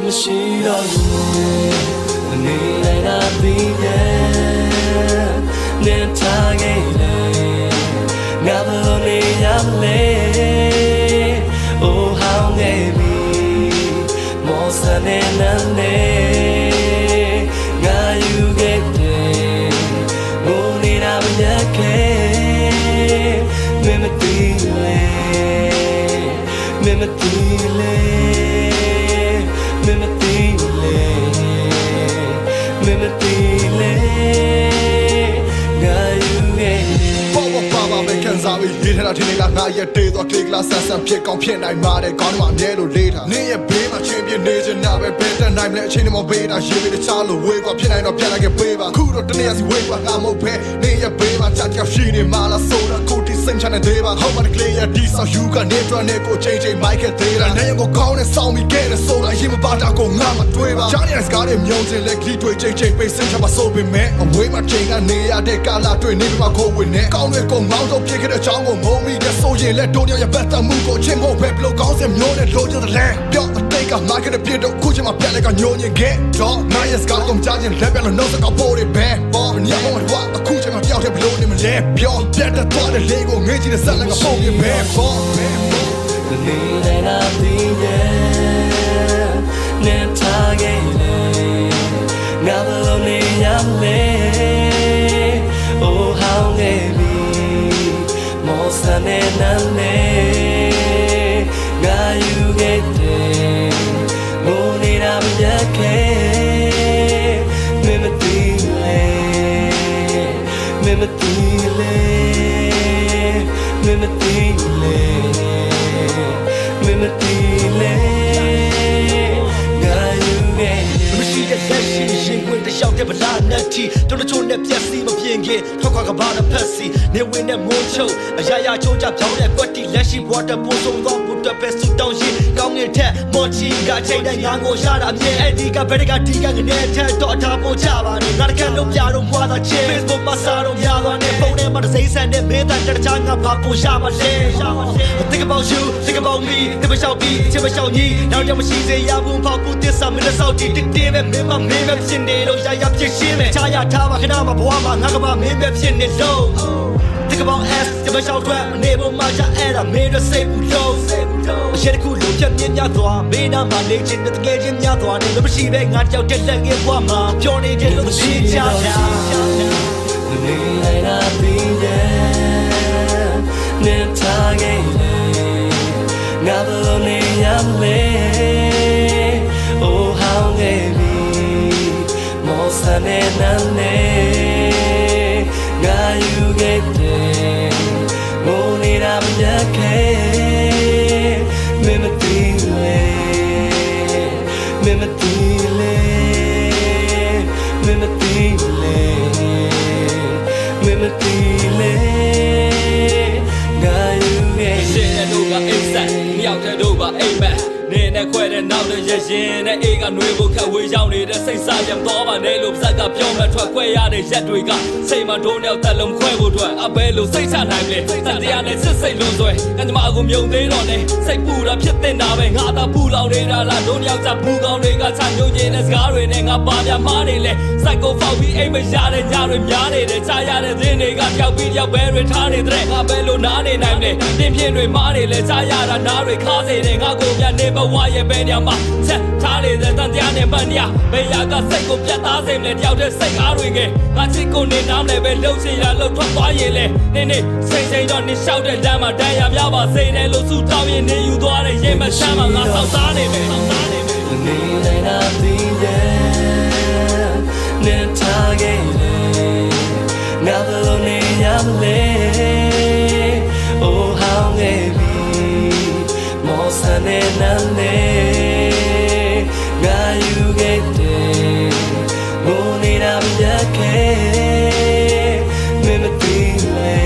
မရှိတော့ဘူးနေနိုင်တာပြီးရဲ့နေထားခဲ့လေငါဘလို့နေရမလဲ Oh how maybe မောစနေနန်းနေငါယူခဲ့တယ်ငိုနေတာမရခဲ့မင်းမသိလေမင်းမသိလေမင်းမသိလေမင်းမသိလေငါယူခဲ့ပါပဲကန်စားပြီးရေးထားတာထင်နေလားငါရဲ့တေးသွားတေးကလာဆန်းဆန်းဖြစ်ကောင်းဖြစ်နိုင်မှာတဲ့ကောင်းမှအမြဲလို့လေးထားနေရဲ့ဘေးမှာချင်းပြနေချင်တာပဲဘယ်တက်နိုင်မလဲအချိန်တွေမှာဘေးတာရေးပြီးတခြားလို့ဝေးကွာဖြစ်နိုင်တော့ပြတ်လိုက်ခဲ့ပေးပါခုတော့တနေ့ရက်စီဝေးကွာငါမဟုတ်ပဲနေရဲ့ဘေးမှာချာချာရှိနေမှာလားဆိုတာကိုတိစိတ်ချတဲ့သေးပါဟောမတဲ့ကလေးရဲ့ဒီဆောက်ယူကနေတွန်းနေကိုချိန်ချိန်မိုက်ခဲ့သေးတာနေရင်ကိုကောင်းနဲ့စောင်းပြီးခဲ့တဲ့ဆိုတာရေးမပါတာကိုငါမတွေးပါချားနေတဲ့စကားတွေမြုံချင်လက်ကြီးတွေချိန်ချိန်ပိတ်စိတ်ချမှာဆိုပေမဲ့အဝေးမှာချိန်ကနေရတဲ့ကာလာတွေနေပြီးမှခိုးဝင်နေကောင်းတွေကိုမောင်းတော့ပြစ်ခဲ့တဲ့အချောင်းကိုမုံမိတဲ့ဆိုရင်လက်တို့ရရဲ့ပတ်သက်မှုကိုချင်းဖို့ပဲဘလို့ကောင်းစင်မျိုးနဲ့လိုချင်တဲ့လဲပြောအတိတ်ကမားခဲ့တဲ့ပြစ်တော့ခုချိန်မှာပြက်လိုက်ကညိုညင်ခဲ့တော့နားရဲ့စကားကိုကြားချင်းလက်ပြလို့နှုတ်စကားပို့ရပဲပေါ်ညမောင်းတော့အခုချိန်မှာပြောက်တဲ့ဘလို့နေမလဲပြောပြတ်တဲ့တော့တဲ့လေးကိုငေးချင်တဲ့ဆက်လက်ကပုံပြပဲပေါ်နေနေတာပြီးရဲ့နေထားခဲ့လေငါဘလို့နေရမလဲ Oh how maybe မောစနေနန်းနေငါယူခဲ့တယ်ငိုနေတာမရခဲ့မင်းမသိလေမင်းမသိလေမင်းမသိလေမင်းမသိလေငါယူခဲ့မရှိတဲ့လက်ရှိရင်ဝင်တလျှောက်တဲ့ဗလာနဲ့တီတော်ချို့နဲ့ပြက်စီမပြင်းခင်ထောက်ခွာကဘာနဲ့ဖက်စီနေဝင်နဲ့မိုးချုပ်အရာရာချိုးကြပြောင်းတဲ့ကွက်တီလက်ရှိ water ပို့ဆုံးတော့ဘုတ်ပဲစူတောင်းရှိကောင်းငယ်ထက်မော်ချီကချိန်တိုင်းငါကိုရတာအမြဲအဲ့ဒီကဘယ်ကဒီကငနေထက်တော့ထားဖို့ချပါနဲ့ငါတကယ်လုံးပြတော့မွာတာချင်း Facebook မှာစားတော့ရသွားနဲ့ဖုန်းထဲမှာစိမ့်ဆန်တဲ့မင်းသားတခြားငါဘာပို့ရမှာလဲ Think about you think about me တမလျှောက်ပြီးချစ်မလျှောက်ညီနောက်ရမရှိစေရဘူးဖောက်ဖို့တစ္ဆာမင်းနဲ့စောက်ကြည့်တင်းပဲမင်းမဖြစ်နေလို့ရဖြစ်ရှင်းမယ်ချာရထားပါခဏမှာဘဝမှာငါကပါမင်းပဲဖြစ်နေလို့ Think about us တမလျှောက်ထွက်မနေဖို့မှချအဲ့ဒါမင်းတို့စိတ်ဘူးလို့အရှက်တစ်ခုလုံးပြမြင်များသွားမင်းနာမှာနေချင်းတကယ်ချင်းများသွားတယ်လို့မရှိပဲငါကြောက်တဲ့လက်ငယ်ဘဝမှာပြောနေတယ်လို့သိချာနေလိုက်တာပြီးရဲ့နေထားခဲ့လေငါဘလို့နေရမလဲ Oh how maybe မောစနေနန်းနေငါယူခဲ့တယ်ငိုနေတာမရခဲ့မင်းမသိလေမင်းမသိလေမင်းမသိလေမင်းမသိလေငါယူခဲ့ရှင်းတဲ့တို့ကအိတ်ဆက်မြောက်တဲ့တို့ကအိတ်မက်နေနဲ့ခွဲတဲ့နောက်တဲ့ရရင်နဲ့အေးကနှွေးဖို့ခက်ဝေးရောက်နေတဲ့စိတ်ဆရံတော့ပါနဲ့လို့ဇက်ကပြောမဲ့ထွက်ခွဲရတဲ့ရက်တွေကစိတ်မဒုံးရောက်တက်လုံးခွဲဖို့အတွက်အဘဲလို့စိတ်ချနိုင်လေတရားနဲ့စစ်စိတ်လုံးဆွဲကညီမကိုမြုံသေးတော့လေစိတ်ပူတာဖြစ်တင်တာပဲငါသာပူလောင်နေတာလားဒုံရောက်ကြဘူးကောင်းတွေကချညုံညင်းတဲ့စကားတွေနဲ့ငါပါပြမားနေလေစိုက်ကိုဖောက်ပြီးအိမ်မရတဲ့ညတွေများနေတယ်ချရတဲ့သင်းတွေကကြောက်ပြီးရောက်ပဲတွေထားနေတဲ့ငါပဲလို့နားနေနိုင်လေတင်းပြင်းတွေမားနေလေချရတာနားတွေခါစေတယ်ငါကိုမြတ်နေဘဝရဲ့ပဲညမှာချက်ထားလေတဲ့တန်တရားနဲ့ပန်ရဘယ်ရကစိတ်ကိုပြတ်သားစေမလဲတယောက်တည်းစိတ်အားတွေကငါချစ်ကိုနေနားနဲ့ပဲလှုပ်ချင်ရလှုပ်ထွက်သွားရင်လေနေစိတ်စိတ်တော့နေလျှောက်တဲ့လမ်းမှာတန်ရပြပါစေတယ်လို့သူတောင်းရင်နေယူသွားတဲ့ရင်မဆမ်းမှာငါဆောက်သားနေမယ်နေလိုက်တာပြီးရဲ့နေထားခဲ့လေငါဘလို့နေရမလဲ Oh how maybe မောစနေနန်းနေငါယူခဲ့တယ်ငိုနေတာမရခဲ့မင်းမသိလေ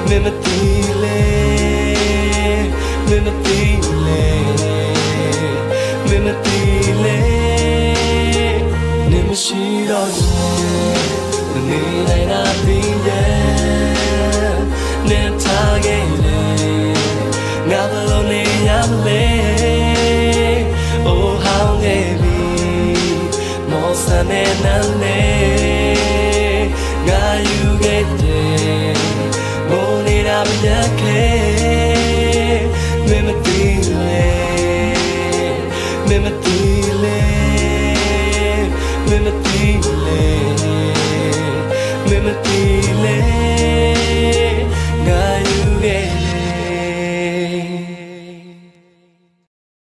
မင်းမသိလေမင်းမသိလေမင်းမသိလေနေမရှိတော့ဘူးနေလိုက်တာပြီးရဲ့နေထားခဲ့လေငါဘလို့နေရမလဲ Oh နမ်းလေးငါယူခဲ့တယ်ငိုနေတာမရခဲ့